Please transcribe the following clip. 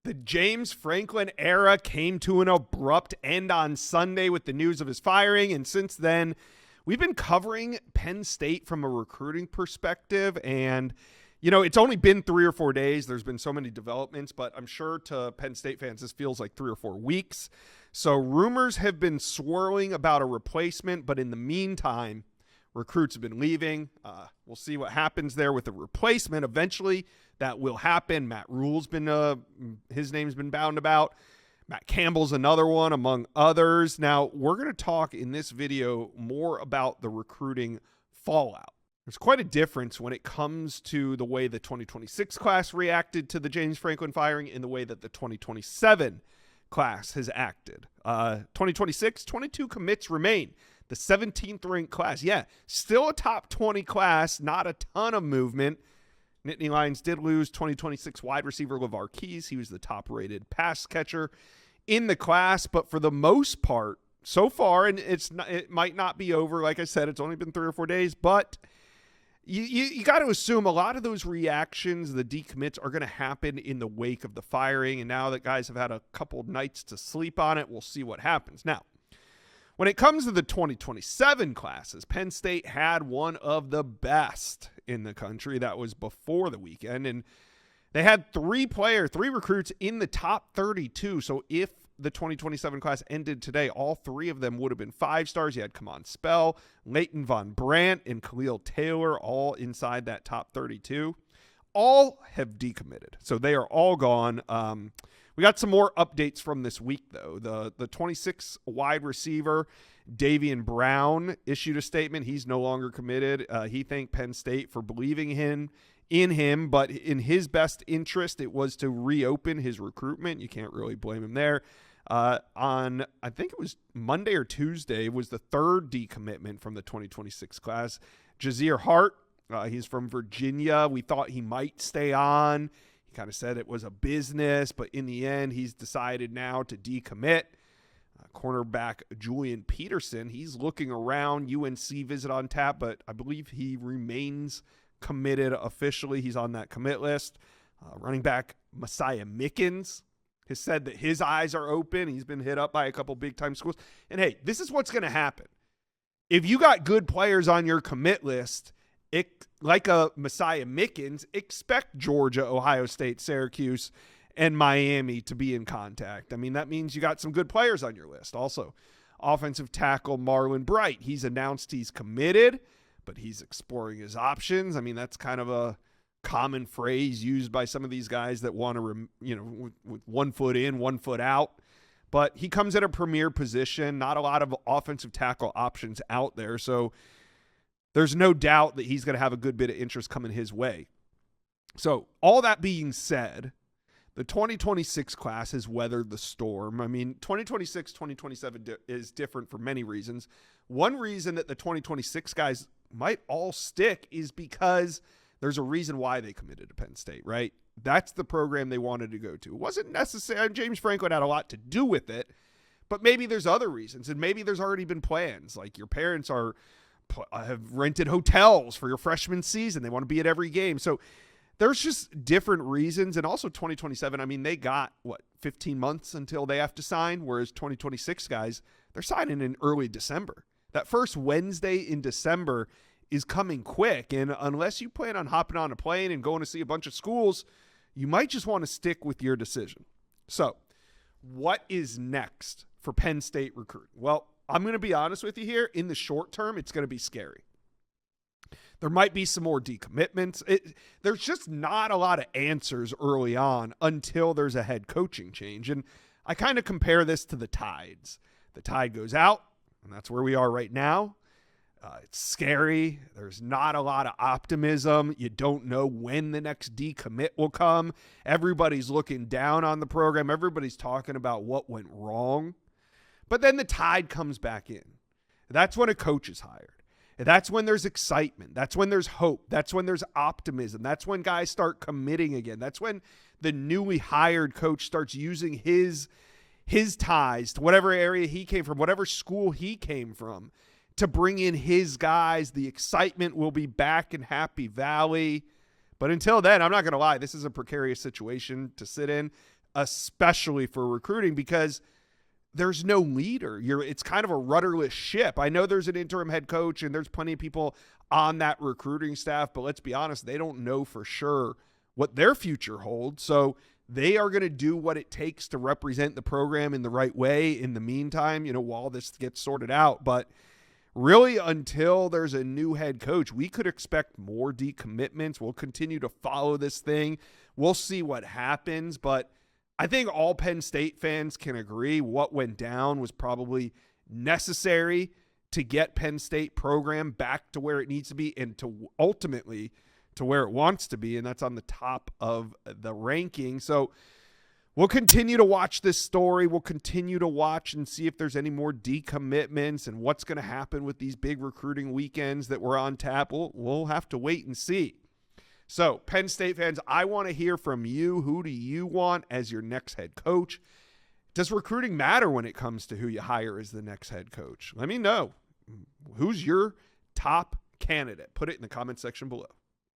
The James Franklin era came to an abrupt end on Sunday with the news of his firing, and since then, we've been covering Penn State from a recruiting perspective, and it's only been 3 or 4 days. There's been so many developments, but I'm sure to Penn State fans, this feels like 3 or 4 weeks. So rumors have been swirling about a replacement, but in the meantime, recruits have been leaving. We'll see what happens there with the replacement. Eventually, that will happen. Matt Rule's been, his name's been bound about. Matt Campbell's another one, among others. Now, we're going to talk in this video more about the recruiting fallout. There's quite a difference when it comes to the way the 2026 class reacted to the James Franklin firing and the way that the 2027 class has acted. 2026, 22 commits remain. The 17th ranked class. Yeah, still a top 20 class, not a ton of movement. Nittany Lions did lose 2026 wide receiver LeVar Keys. He was the top-rated pass catcher in the class, but for the most part, so far, and it might not be over. Like I said, it's only been 3 or 4 days, but you got to assume a lot of those reactions, the decommits, are going to happen in the wake of the firing, and now that guys have had a couple nights to sleep on it, we'll see what happens. Now, when it comes to the 2027 classes, Penn State had one of the best in the country. That was before the weekend, and they had 3 recruits in the top 32. So if the 2027 class ended today, all 3 of them would have been 5 stars. You had Kamon Spell, Leighton Von Brandt, and Khalil Taylor, all inside that top 32. All have decommitted, so they are all gone. We got some more updates from this week, though. The 26 wide receiver, Davian Brown, issued a statement. He's no longer committed. He thanked Penn State for believing in him, but in his best interest, it was to reopen his recruitment. You can't really blame him there. On, I think it was Monday or Tuesday, was the 3rd decommitment from the 2026 class. Jazir Hart, he's from Virginia. We thought he might stay on. He kind of said it was a business, but in the end, he's decided now to decommit. Cornerback Julian Peterson, he's looking around. UNC visit on tap, but I believe he remains committed officially. He's on that commit list. Running back Messiah Mickens has said that his eyes are open. He's been hit up by a couple big-time schools. And, hey, this is what's going to happen. If you got good players on your commit list, like a Messiah Mickens, expect Georgia, Ohio State, Syracuse, and Miami to be in contact. I mean, that means you got some good players on your list. Also, offensive tackle Marlon Bright. He's announced he's committed, but he's exploring his options. I mean, that's kind of a common phrase used by some of these guys that want to, with 1 foot in, 1 foot out. But he comes at a premier position, not a lot of offensive tackle options out there. So there's no doubt that he's going to have a good bit of interest coming his way. So all that being said, the 2026 class has weathered the storm. I mean, 2026, 2027 is different for many reasons. One reason that the 2026 guys might all stick is because there's a reason why they committed to Penn State, right? That's the program they wanted to go to. It wasn't necessary. James Franklin had a lot to do with it, but maybe there's other reasons, and maybe there's already been plans. Like your parents have rented hotels for your freshman season. They want to be at every game. So there's just different reasons. And also 2027, I mean, they got, 15 months until they have to sign, whereas 2026 guys, they're signing in early December. That first Wednesday in December is coming quick, and unless you plan on hopping on a plane and going to see a bunch of schools, you might just want to stick with your decision. So what is next for Penn State recruiting? Well, I'm going to be honest with you here. In the short term, it's going to be scary. There might be some more decommitments. There's just not a lot of answers early on until there's a head coaching change. And I kind of compare this to the Tides. The Tide goes out, and that's where we are right now. It's scary. There's not a lot of optimism. You don't know when the next decommit will come. Everybody's looking down on the program. Everybody's talking about what went wrong. But then the Tide comes back in. That's when a coach is hired. That's when there's excitement. That's when there's hope. That's when there's optimism. That's when guys start committing again. That's when the newly hired coach starts using his ties to whatever area he came from, whatever school he came from, to bring in his guys. The excitement will be back in Happy Valley. But until then, I'm not going to lie, this is a precarious situation to sit in. especially for recruiting, because there's no leader. It's kind of a rudderless ship. I know there's an interim head coach and there's plenty of people on that recruiting staff, but let's be honest, they don't know for sure what their future holds. So they are going to do what it takes to represent the program in the right way in the meantime, while this gets sorted out. But really, until there's a new head coach, we could expect more decommitments. We'll continue to follow this thing. We'll see what happens, but I think all Penn State fans can agree what went down was probably necessary to get Penn State program back to where it needs to be and to ultimately to where it wants to be, and that's on the top of the ranking. So we'll continue to watch this story. We'll continue to watch and see if there's any more decommitments and what's going to happen with these big recruiting weekends that were on tap. We'll have to wait and see. So, Penn State fans, I want to hear from you. Who do you want as your next head coach? Does recruiting matter when it comes to who you hire as the next head coach? Let me know. Who's your top candidate? Put it in the comment section below.